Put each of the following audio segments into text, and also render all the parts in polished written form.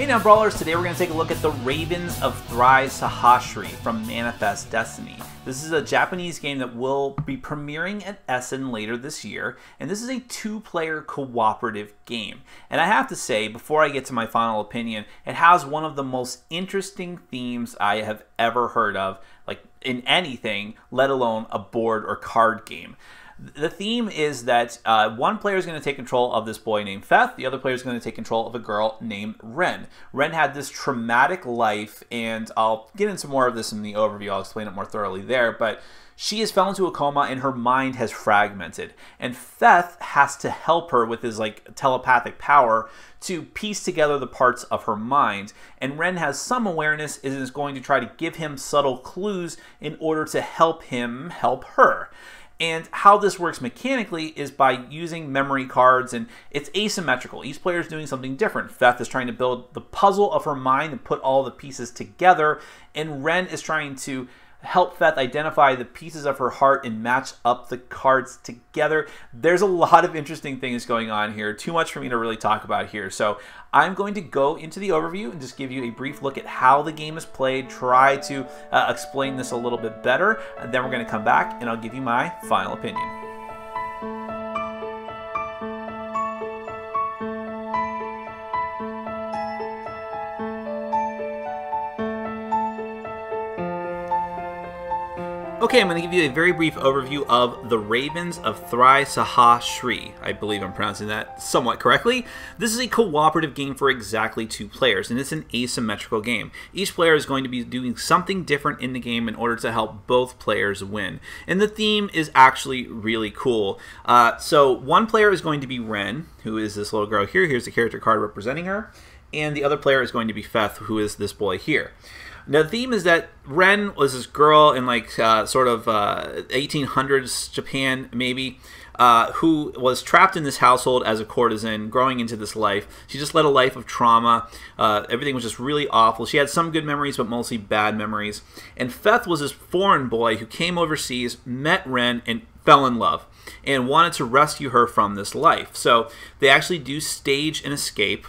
Hey now Brawlers, today we're going to take a look at the Ravens of Thri Sahashri from Manifest Destiny. This is a Japanese game that will be premiering at Essen later this year, and this is a two-player cooperative game. And I have to say, before I get to my final opinion, it has one of the most interesting themes I have ever heard of, like in anything, let alone a board or card game. The theme is that one player is going to take control of this boy named Feth. The other player is going to take control of a girl named Ren. Ren had this traumatic life, and I'll get into more of this in the overview. I'll explain it more thoroughly there, but she has fell into a coma and her mind has fragmented. And Feth has to help her with his telepathic power to piece together the parts of her mind. And Ren has some awareness and is going to try to give him subtle clues in order to help him help her. And how this works mechanically is by using memory cards, and it's asymmetrical. Each player is doing something different. Feth is trying to build the puzzle of her mind and put all the pieces together, and Ren is trying to help Feth identify the pieces of her heart and match up the cards together. There's a lot of interesting things going on here. Too much for me to really talk about here. So I'm going to go into the overview and just give you a brief look at how the game is played, try to explain this a little bit better, and then we're going to come back and I'll give you my final opinion. Okay, I'm going to give you a very brief overview of the Ravens of Thri Sahashri. I believe I'm pronouncing that somewhat correctly. This is a cooperative game for exactly two players, and it's an asymmetrical game. Each player is going to be doing something different in the game in order to help both players win. And the theme is actually really cool. So one player is going to be Ren, who is this little girl here. Here's the character card representing her. And the other player is going to be Feth, who is this boy here. Now, the theme is that Ren was this girl in sort of 1800s Japan, maybe, who was trapped in this household as a courtesan, growing into this life. She just led a life of trauma. Everything was just really awful. She had some good memories, but mostly bad memories. And Feth was this foreign boy who came overseas, met Ren, and fell in love, and wanted to rescue her from this life. So they actually do stage an escape,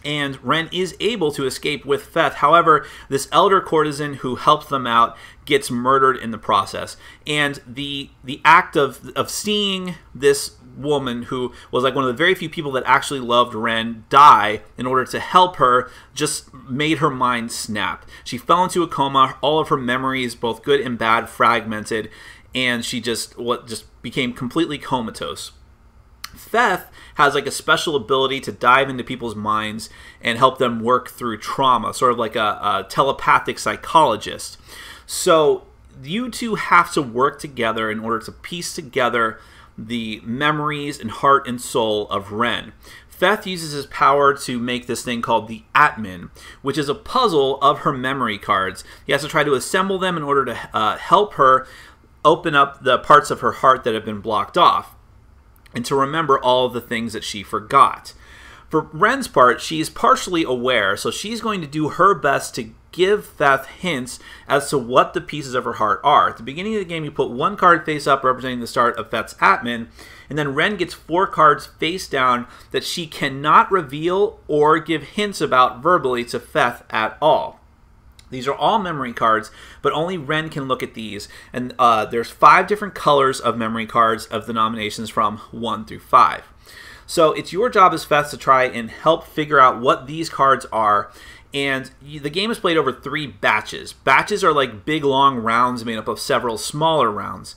and Ren is able to escape with Feth. However, this elder courtesan who helped them out gets murdered in the process. And the act of seeing this woman, who was like one of the very few people that actually loved Ren, die in order to help her, just made her mind snap. She fell into a coma. All of her memories, both good and bad, fragmented, and she just became completely comatose. Feth has a special ability to dive into people's minds and help them work through trauma, sort of like a telepathic psychologist. So you two have to work together in order to piece together the memories and heart and soul of Ren. Feth uses his power to make this thing called the Atman, which is a puzzle of her memory cards. He has to try to assemble them in order to help her open up the parts of her heart that have been blocked off, and to remember all of the things that she forgot. For Ren's part, she's partially aware, so she's going to do her best to give Feth hints as to what the pieces of her heart are. At the beginning of the game, you put one card face up representing the start of Feth's Atman, and then Ren gets 4 cards face down that she cannot reveal or give hints about verbally to Feth at all. These are all memory cards, but only Ren can look at these. And there's 5 different colors of memory cards of the nominations from 1 through 5. So it's your job as Feth to try and help figure out what these cards are. And the game is played over 3 batches. Batches are like big, long rounds made up of several smaller rounds.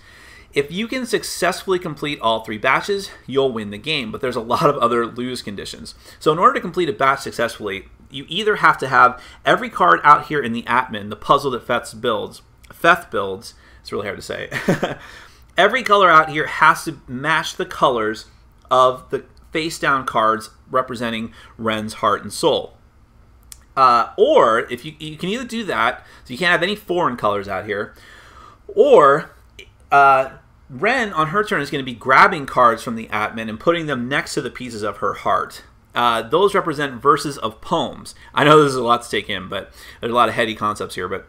If you can successfully complete all 3 batches, you'll win the game. But there's a lot of other lose conditions. So in order to complete a batch successfully, you either have to have every card out here in the Atman, the puzzle that Feth builds, it's really hard to say. Every color out here has to match the colors of the face-down cards representing Ren's heart and soul. Or, if you can either do that, so you can't have any foreign colors out here, or Ren, on her turn, is going to be grabbing cards from the Atman and putting them next to the pieces of her heart. Those represent verses of poems. I know this is a lot to take in, but there's a lot of heady concepts here. But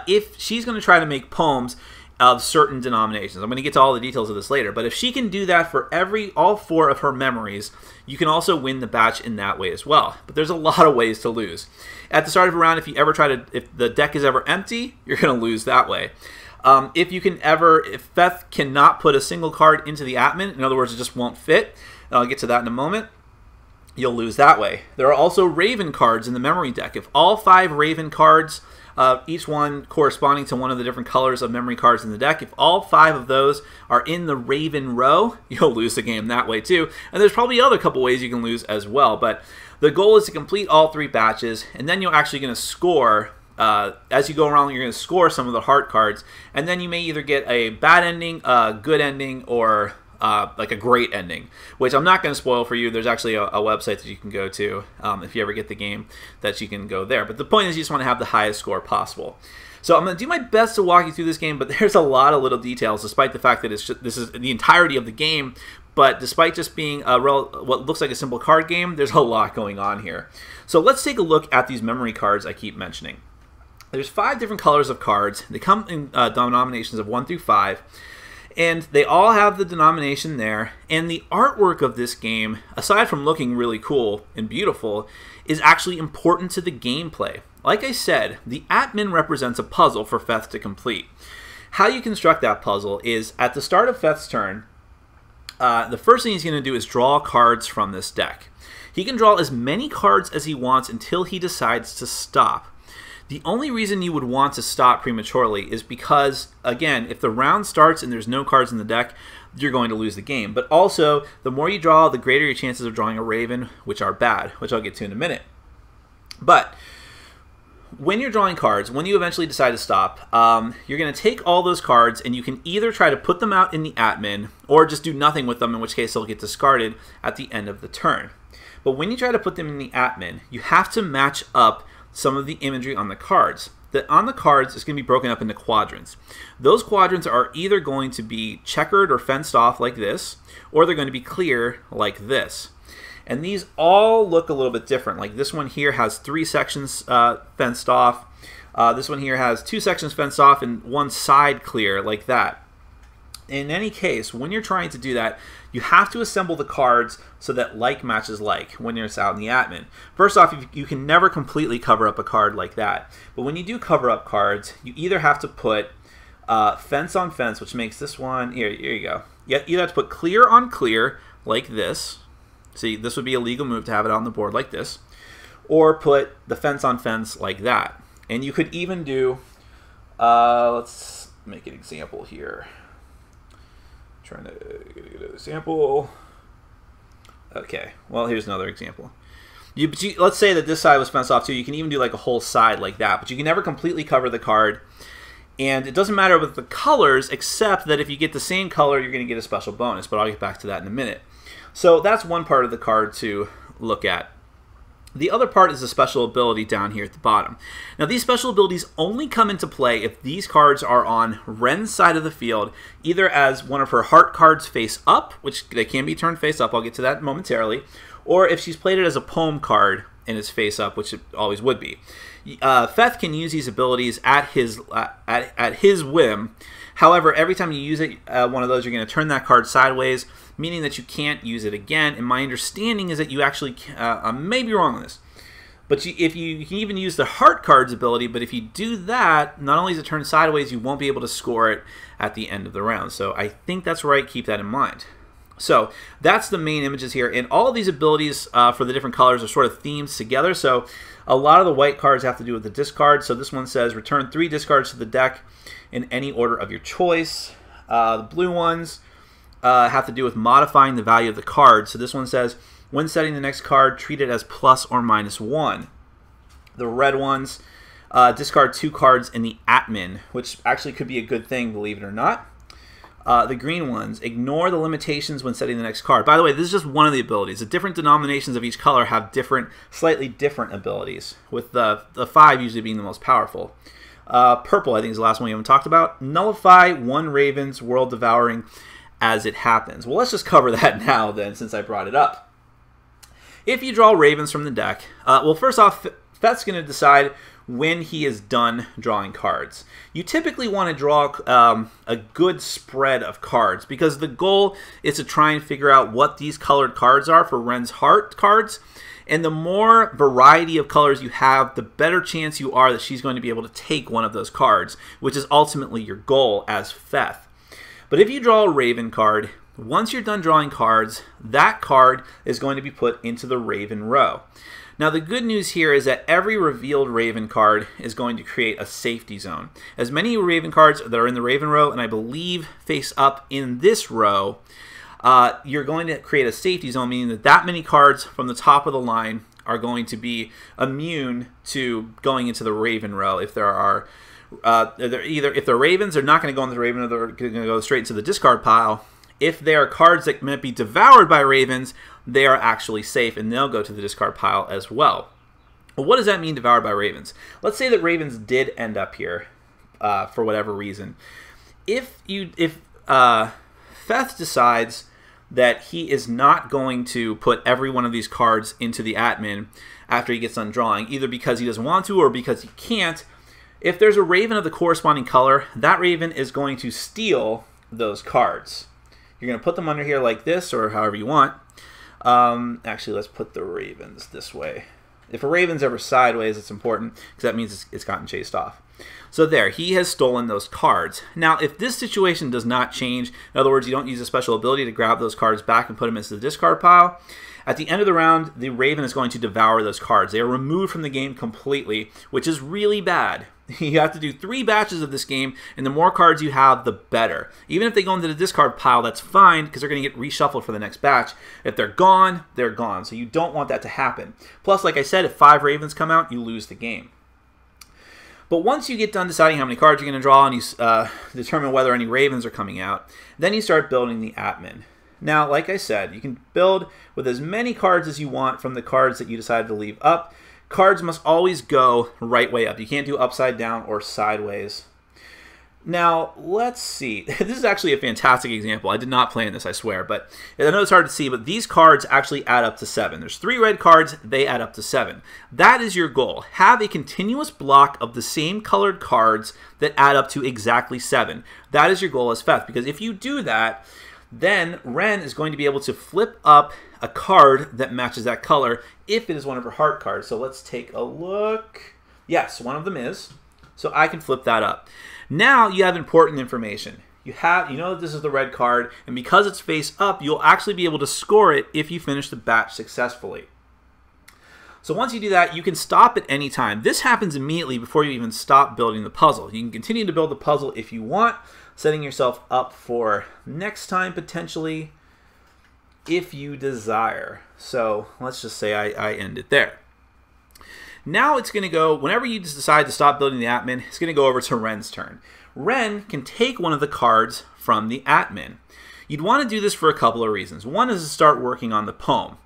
if she's going to try to make poems, of certain denominations. I'm going to get to all the details of this later, but if she can do that for all 4 of her memories, you can also win the batch in that way as well. But there's a lot of ways to lose. At the start of a round, if the deck is ever empty, you're going to lose that way. If Feth cannot put a single card into the admin, in other words, it just won't fit, and I'll get to that in a moment, you'll lose that way. There are also Raven cards in the memory deck. If all 5 Raven cards, each one corresponding to one of the different colors of memory cards in the deck, if all 5 of those are in the Raven row, you'll lose the game that way too. And there's probably other couple ways you can lose as well, but the goal is to complete all 3 batches, and then you're actually going to score. As you go around, you're going to score some of the heart cards, and then you may either get a bad ending, a good ending, or like a great ending, which I'm not going to spoil for you. There's actually a website that you can go to if you ever get the game, that you can go there. But the point is, you just want to have the highest score possible. So I'm going to do my best to walk you through this game, but there's a lot of little details, despite the fact that this is the entirety of the game. But despite just being what looks like a simple card game, there's a lot going on here. So let's take a look at these memory cards I keep mentioning. There's 5 different colors of cards. They come in denominations of 1 through 5. And they all have the denomination there. And the artwork of this game, aside from looking really cool and beautiful, is actually important to the gameplay. Like I said, the admin represents a puzzle for Feth to complete. How you construct that puzzle is, at the start of Feth's turn, the first thing he's going to do is draw cards from this deck. He can draw as many cards as he wants until he decides to stop. The only reason you would want to stop prematurely is because, again, if the round starts and there's no cards in the deck, you're going to lose the game. But also, the more you draw, the greater your chances of drawing a Raven, which are bad, which I'll get to in a minute. But when you're drawing cards, when you eventually decide to stop, you're going to take all those cards, and you can either try to put them out in the admin or just do nothing with them, in which case they'll get discarded at the end of the turn. But when you try to put them in the admin, you have to match up some of the imagery on the cards. On the cards, it's going to be broken up into quadrants. Those quadrants are either going to be checkered or fenced off like this, or they're going to be clear like this. And these all look a little bit different. Like this one here has 3 sections fenced off. This one here has 2 sections fenced off and 1 side clear like that. In any case, when you're trying to do that, you have to assemble the cards so that like matches like when you're out in the admin. First off, you can never completely cover up a card like that. But when you do cover up cards, you either have to put fence on fence, which makes this one, here you go. You either have to put clear on clear like this. See, this would be a legal move to have it on the board like this. Or put the fence on fence like that. And you could even do, let's make an example here. Trying to get an example. Okay, well, here's another example. Let's say that this side was fenced off too. You can even do like a whole side like that, but you can never completely cover the card. And it doesn't matter with the colors, except that if you get the same color, you're going to get a special bonus, but I'll get back to that in a minute. So that's one part of the card to look at. The other part is the special ability down here at the bottom. Now, these special abilities only come into play if these cards are on Ren's side of the field, either as one of her heart cards face up, which they can be turned face up, I'll get to that momentarily, or if she's played it as a poem card and it's face up, which it always would be. Feth can use these abilities at his whim. However, every time you use it, one of those, you're going to turn that card sideways, meaning that you can't use it again. And my understanding is that you actually, I may be wrong on this, but you can even use the heart card's ability, but if you do that, not only is it turned sideways, you won't be able to score it at the end of the round. So I think that's right. Keep that in mind. So that's the main images here, and all of these abilities for the different colors are sort of themed together. So a lot of the white cards have to do with the discard. So this one says return 3 discards to the deck in any order of your choice. The blue ones have to do with modifying the value of the card. So this one says, when setting the next card, treat it as plus or minus 1. The red ones, discard 2 cards in the admin, which actually could be a good thing, believe it or not. The green ones, ignore the limitations when setting the next card. By the way, this is just one of the abilities. The different denominations of each color have slightly different abilities, with the 5 usually being the most powerful. Purple, I think, is the last one we haven't talked about. Nullify 1 Raven's World Devouring as it happens. Well, let's just cover that now then, since I brought it up. If you draw Ravens from the deck, well, first off, Feth's going to decide when he is done drawing cards. You typically want to draw a good spread of cards because the goal is to try and figure out what these colored cards are for Ren's heart cards. And the more variety of colors you have, the better chance you are that she's going to be able to take one of those cards, which is ultimately your goal as Feth. But if you draw a Raven card, once you're done drawing cards, that card is going to be put into the Raven row. Now the good news here is that every revealed Raven card is going to create a safety zone. As many Raven cards that are in the Raven row, and I believe face up in this row, you're going to create a safety zone, meaning that many cards from the top of the line are going to be immune to going into the Raven row. If there are, if they're Ravens, they're not going to go into the Raven, or they're going to go straight into the discard pile. If they are cards that might be devoured by Ravens, they are actually safe, and they'll go to the discard pile as well. Well, what does that mean, devoured by Ravens? Let's say that Ravens did end up here for whatever reason. If Feth decides that he is not going to put every one of these cards into the admin after he gets done drawing, either because he doesn't want to or because he can't, if there's a Raven of the corresponding color, that Raven is going to steal those cards. You're going to put them under here like this, or however you want. Actually, let's put the Ravens this way. If a Raven's ever sideways, it's important, because that means it's gotten chased off. So there, he has stolen those cards. Now, if this situation does not change, in other words, you don't use a special ability to grab those cards back and put them into the discard pile, at the end of the round, the Raven is going to devour those cards. They are removed from the game completely, which is really bad. You have to do 3 batches of this game, and the more cards you have, the better. Even if they go into the discard pile, that's fine, because they're going to get reshuffled for the next batch. If they're gone, they're gone. So you don't want that to happen. Plus, like I said, if 5 Ravens come out, you lose the game. But once you get done deciding how many cards you're going to draw, and you determine whether any Ravens are coming out, then you start building the admin. Now, like I said, you can build with as many cards as you want from the cards that you decided to leave up. Cards must always go right way up. You can't do upside down or sideways. Now, let's see. This is actually a fantastic example. I did not plan this, I swear, but I know it's hard to see, but these cards actually add up to 7. There's 3 red cards, they add up to 7. That is your goal. Have a continuous block of the same colored cards that add up to exactly 7. That is your goal as Feth, because if you do that, then Ren is going to be able to flip up a card that matches that color if it is one of her heart cards. So let's take a look. Yes, one of them is. So I can flip that up. Now you have important information. You know that this is the red card, and because it's face up, you'll actually be able to score it if you finish the batch successfully. So once you do that, you can stop at any time. This happens immediately before you even stop building the puzzle. You can continue to build the puzzle if you want, setting yourself up for next time potentially if you desire. So let's just say I end it there. Now it's going to go, whenever you decide to stop building the admin, it's going to go over to Ren's turn. Ren can take one of the cards from the admin. You'd want to do this for a couple of reasons. One is to start working on the poem.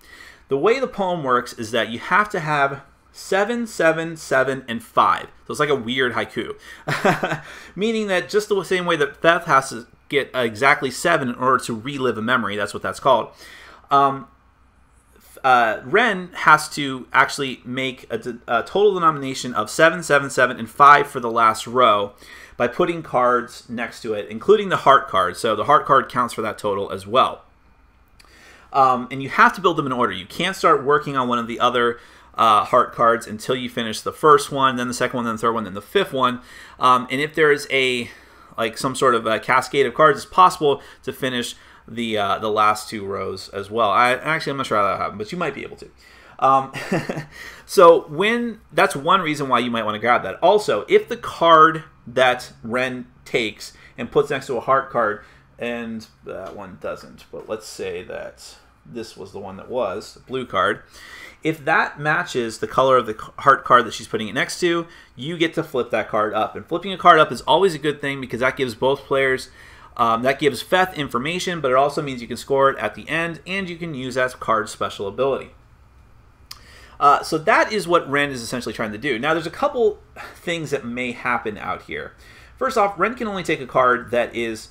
The way the poem works is that you have to have 7, 7, 7, and 5. So it's like a weird haiku. Meaning that just the same way that Feth has to get exactly 7 in order to relive a memory, that's what that's called, Ren has to actually make a total denomination of 7, 7, 7, and 5 for the last row by putting cards next to it, including the heart card. So the heart card counts for that total as well. And you have to build them in order. You can't start working on one of the other heart cards until you finish the first one, then the second one, then the third one, then the fifth one. And if there is some sort of a cascade of cards, it's possible to finish the last 2 rows as well. I'm not sure how that happened, but you might be able to. So that's one reason why you might want to grab that. Also, if the card that Ren takes and puts next to a heart card, and that one doesn't, but let's say that this was the one that was, the blue card, if that matches the color of the heart card that she's putting it next to, you get to flip that card up. And flipping a card up is always a good thing because that gives both players, that gives Feth information, but it also means you can score it at the end, and you can use that card's special ability. So that is what Ren is essentially trying to do. Now, there's a couple things that may happen out here. First off, Ren can only take a card that is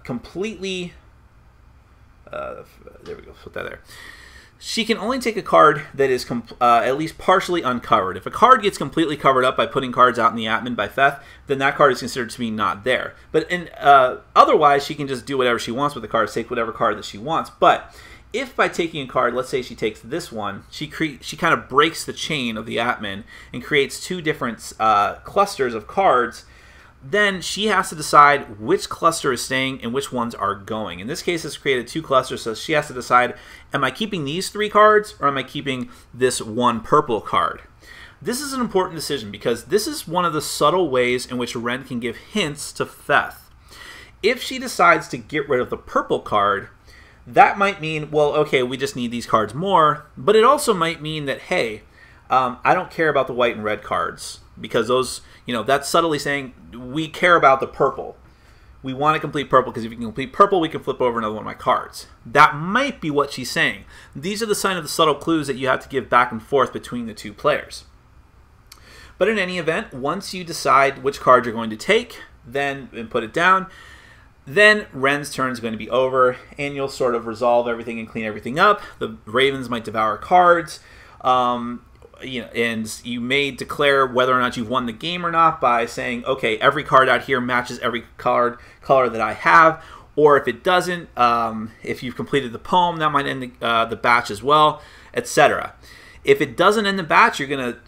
completely... there we go, put that there. she can only take a card that is at least partially uncovered. If a card gets completely covered up by putting cards out in the admin by Theth, then that card is considered to be not there. But otherwise, she can just do whatever she wants with the cards, take whatever card that she wants. But if by taking a card, let's say she takes this one, she kind of breaks the chain of the admin and creates two different clusters of cards, then she has to decide which cluster is staying and which ones are going. In this case, it's created two clusters, so she has to decide, am I keeping these three cards or am I keeping this one purple card? This is an important decision because this is one of the subtle ways in which Ren can give hints to Theth. If she decides to get rid of the purple card, that might mean, well, okay, we just need these cards more, but it also might mean that, hey, I don't care about the white and red cards because those, that's subtly saying we care about the purple. We want to complete purple because if you can complete purple, we can flip over another one of my cards. That might be what she's saying. These are the sign of the subtle clues that you have to give back and forth between the two players. But in any event, once you decide which card you're going to take, then and put it down, then Ren's turn is going to be over, and you'll sort of resolve everything and clean everything up. The Ravens might devour cards. And you may declare whether or not you've won the game or not by saying, okay, every card out here matches every color that I have. Or if it doesn't, if you've completed the poem, that might end the batch as well, etc. If it doesn't end the batch, you're going to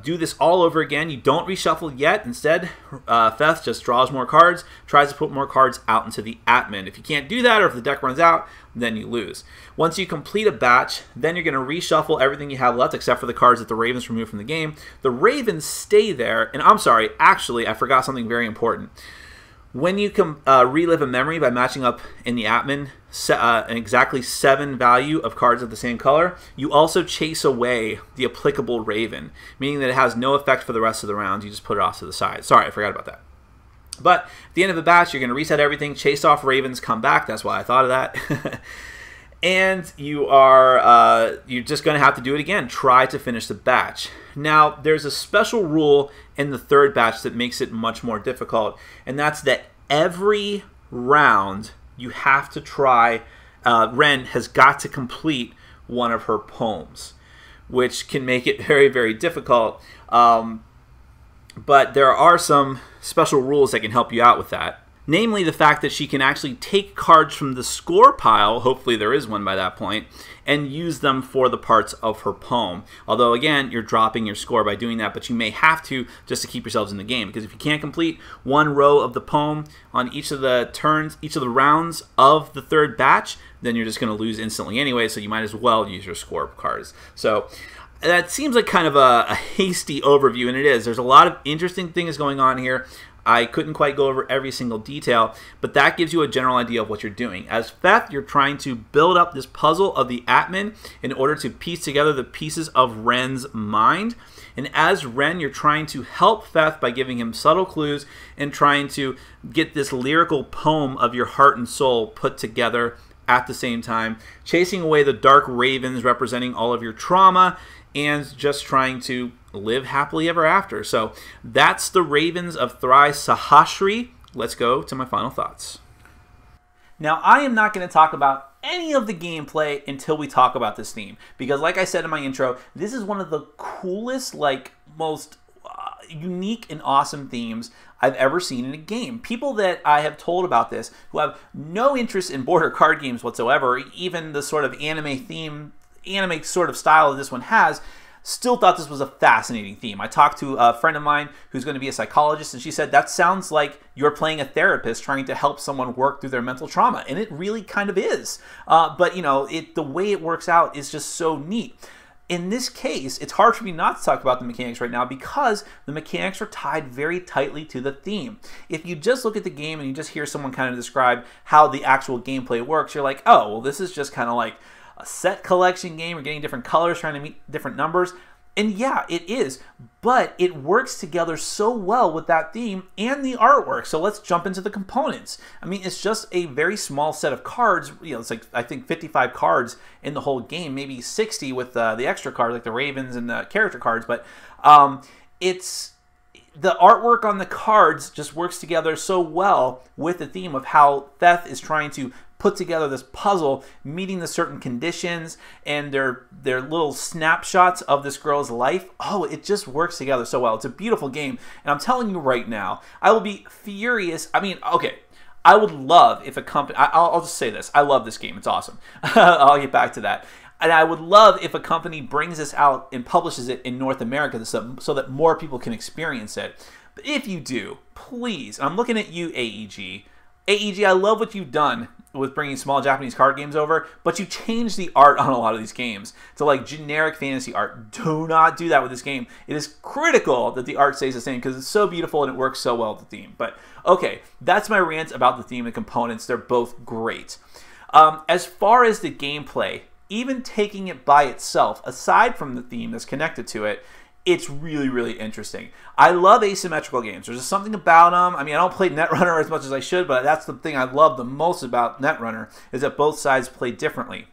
do this all over again. You don't reshuffle yet. Instead, Theth just draws more cards, tries to put more cards out into the admin. If you can't do that, or if the deck runs out, then you lose. Once you complete a batch, then you're going to reshuffle everything you have left except for the cards that the Ravens removed from the game. The Ravens stay there, and I'm sorry, actually, I forgot something very important. When you can relive a memory by matching up in the admin an exactly 7 value of cards of the same color, you also chase away the applicable Raven, meaning that it has no effect for the rest of the round. You just put it off to the side. Sorry, I forgot about that. But at the end of the batch, you're going to reset everything, chase off Ravens, come back. That's why I thought of that. And you're just going to have to do it again. Try to finish the batch. Now, there's a special rule in the third batch that makes it much more difficult, and that's that every round you have to try, Ren has got to complete one of her poems, which can make it very, very difficult. But there are some special rules that can help you out with that. Namely, the fact that she can actually take cards from the score pile, hopefully there is one by that point, and use them for the parts of her poem. Although, again, you're dropping your score by doing that, but you may have to just to keep yourselves in the game. Because if you can't complete one row of the poem on each of the turns, each of the rounds of the third batch, then you're just going to lose instantly anyway, so you might as well use your score cards. So that seems like kind of a hasty overview, and it is. There's a lot of interesting things going on here. I couldn't quite go over every single detail, but that gives you a general idea of what you're doing. As Theth, you're trying to build up this puzzle of the admin in order to piece together the pieces of Ren's mind. And as Ren, you're trying to help Theth by giving him subtle clues and trying to get this lyrical poem of your heart and soul put together at the same time, chasing away the dark ravens representing all of your trauma, and just trying to live happily ever after. So that's the Ravens of Thri Sahashri. Let's go to my final thoughts. Now, I am not going to talk about any of the gameplay until we talk about this theme, because like I said in my intro, this is one of the coolest, most unique and awesome themes I've ever seen in a game. People that I have told about this who have no interest in border card games whatsoever, even the sort of anime sort of style that this one has, still thought this was a fascinating theme. I talked to a friend of mine who's going to be a psychologist, and she said that sounds like you're playing a therapist trying to help someone work through their mental trauma, and it really kind of is. But the way it works out is just so neat. In this case, it's hard for me not to talk about the mechanics right now because the mechanics are tied very tightly to the theme. If you just look at the game and you just hear someone kind of describe how the actual gameplay works, you're like, oh, well, this is just kind of like a set collection game. We're getting different colors, trying to meet different numbers. And yeah, it is, but it works together so well with that theme and the artwork. So let's jump into the components. I mean, it's just a very small set of cards. It's like, I think 55 cards in the whole game, maybe 60 with the extra cards, like the Ravens and the character cards. But it's the artwork on the cards just works together so well with the theme of how Theth is trying to put together this puzzle, meeting the certain conditions, and their little snapshots of this girl's life. Oh, it just works together so well. It's a beautiful game, and I'm telling you right now, I will be furious. I mean, okay, I would love if a company, I'll just say this, I love this game, it's awesome. I'll get back to that. And I would love if a company brings this out and publishes it in North America so that more people can experience it. But if you do, please, I'm looking at you, AEG. AEG, I love what you've done with bringing small Japanese card games over, but you changed the art on a lot of these games to like generic fantasy art. Do not do that with this game. It is critical that the art stays the same because it's so beautiful and it works so well with the theme. But okay, that's my rant about the theme and components. They're both great. As far as the gameplay, even taking it by itself, aside from the theme that's connected to it, it's really, really interesting. I love asymmetrical games. There's just something about them. I mean, I don't play Netrunner as much as I should, but that's the thing I love the most about Netrunner, is that both sides play differently.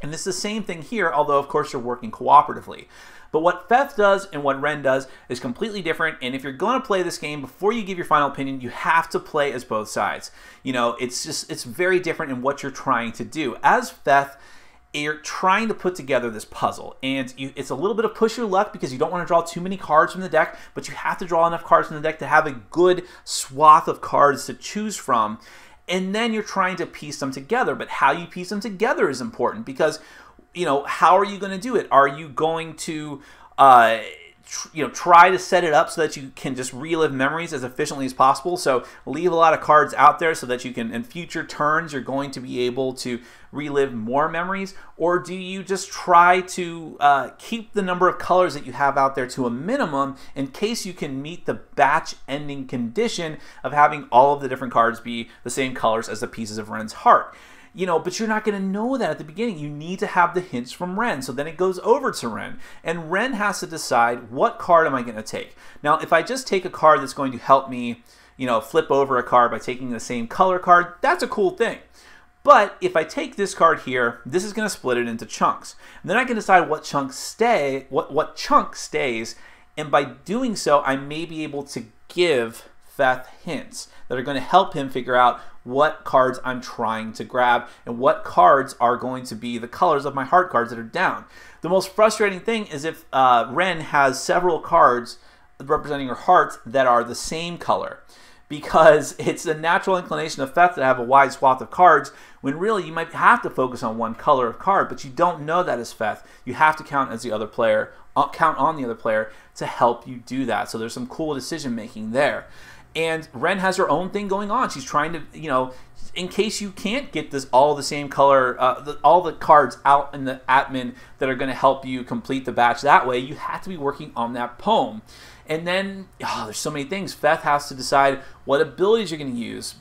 And it's the same thing here, although, of course, you're working cooperatively. But what Feth does and what Ren does is completely different, and if you're going to play this game, before you give your final opinion, you have to play as both sides. You know, it's very different in what you're trying to do. As Feth, you're trying to put together this puzzle, and it's a little bit of push your luck because you don't want to draw too many cards from the deck, but you have to draw enough cards from the deck to have a good swath of cards to choose from, and then you're trying to piece them together. But how you piece them together is important because, you know, how are you going to do it? Are you going to try to set it up so that you can just relive memories as efficiently as possible? So leave a lot of cards out there so that you can, in future turns, you're going to be able to relive more memories? Or do you just try to keep the number of colors that you have out there to a minimum in case you can meet the batch ending condition of having all of the different cards be the same colors as the pieces of Ren's heart? You know, but you're not going to know that at the beginning. You need to have the hints from Ren. So then it goes over to Ren. And Ren has to decide, what card am I going to take? Now, if I just take a card that's going to help me, you know, flip over a card by taking the same color card, that's a cool thing. But if I take this card here, this is going to split it into chunks. And then I can decide what chunks stay, what chunk stays. And by doing so, I may be able to give Feth hints that are going to help him figure out what cards I'm trying to grab and what cards are going to be the colors of my heart cards that are down. The most frustrating thing is if Ren has several cards representing her heart that are the same color, because it's a natural inclination of Feth to have a wide swath of cards when really you might have to focus on one color of card, but you don't know that as Feth. You have to count as the other player, count on the other player to help you do that. So there's some cool decision making there. And Ren has her own thing going on. She's trying to, you know, in case you can't get this all the same color, all the cards out in the admin that are going to help you complete the batch that way, you have to be working on that poem. And then, there's so many things. Feth has to decide what abilities you're going to use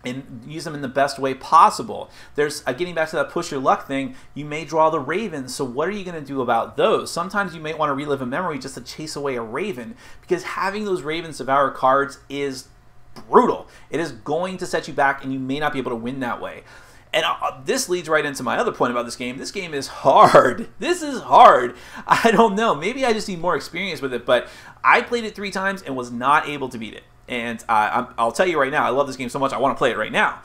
and use them in the best way possible. There's, getting back to that push your luck thing, you may draw the ravens, so what are you going to do about those? Sometimes you may want to relive a memory just to chase away a raven, because having those ravens devour cards is brutal. It is going to set you back, and you may not be able to win that way. And this leads right into my other point about this game. This game is hard. This is hard. I don't know. Maybe I just need more experience with it, but I played it 3 times and was not able to beat it. And I'll tell you right now, I love this game so much, I want to play it right now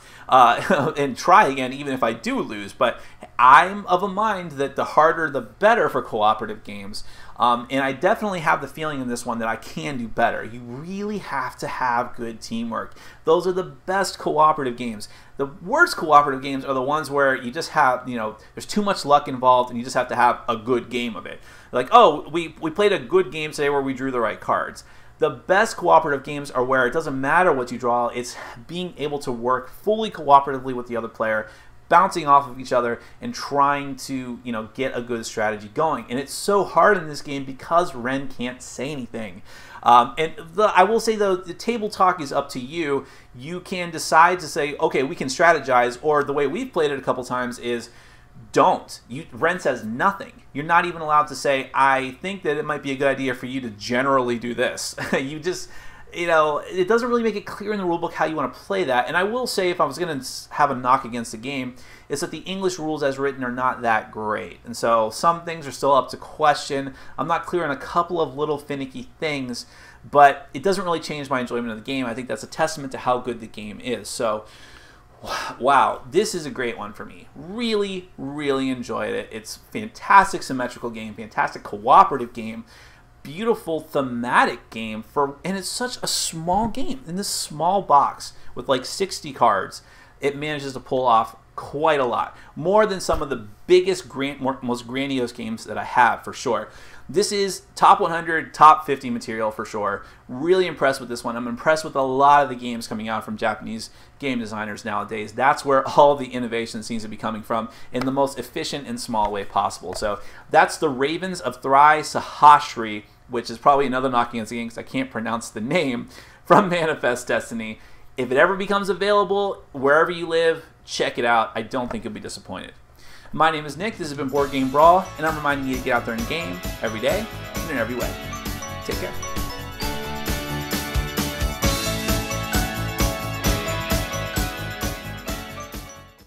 and try again, even if I do lose. But I'm of a mind that the harder, the better for cooperative games. And I definitely have the feeling in this one that I can do better. You really have to have good teamwork. Those are the best cooperative games. The worst cooperative games are the ones where you just have, you know, there's too much luck involved and you just have to have a good game of it. Like, oh, we played a good game today where we drew the right cards. The best cooperative games are where it doesn't matter what you draw, it's being able to work fully cooperatively with the other player, bouncing off of each other and trying to, you know, get a good strategy going. And it's so hard in this game because Ren can't say anything. I will say, though, the table talk is up to you. You can decide to say, okay, we can strategize, or the way we've played it a couple times is don't. Ren says nothing. You're not even allowed to say, I think that it might be a good idea for you to generally do this. You just, you know, it doesn't really make it clear in the rulebook how you want to play that. And I will say, if I was going to have a knock against the game, is that the English rules as written are not that great. And so some things are still up to question. I'm not clear on a couple of little finicky things, but it doesn't really change my enjoyment of the game. I think that's a testament to how good the game is. So wow, this is a great one for me. Really, really enjoyed it. It's a fantastic symmetrical game, fantastic cooperative game, beautiful thematic game, and it's such a small game. In this small box with like 60 cards, it manages to pull off quite a lot. More than some of the biggest, most grandiose games that I have, for sure. This is top 100, top 50 material for sure. Really impressed with this one. I'm impressed with a lot of the games coming out from Japanese game designers nowadays. That's where all the innovation seems to be coming from in the most efficient and small way possible. So that's the Ravens of Thri Sahashri, which is probably another knock against the game because I can't pronounce the name, from Manifest Destiny. If it ever becomes available wherever you live, check it out. I don't think you'll be disappointed. My name is Nick, this has been Board Game Brawl, and I'm reminding you to get out there and game every day and in every way. Take care.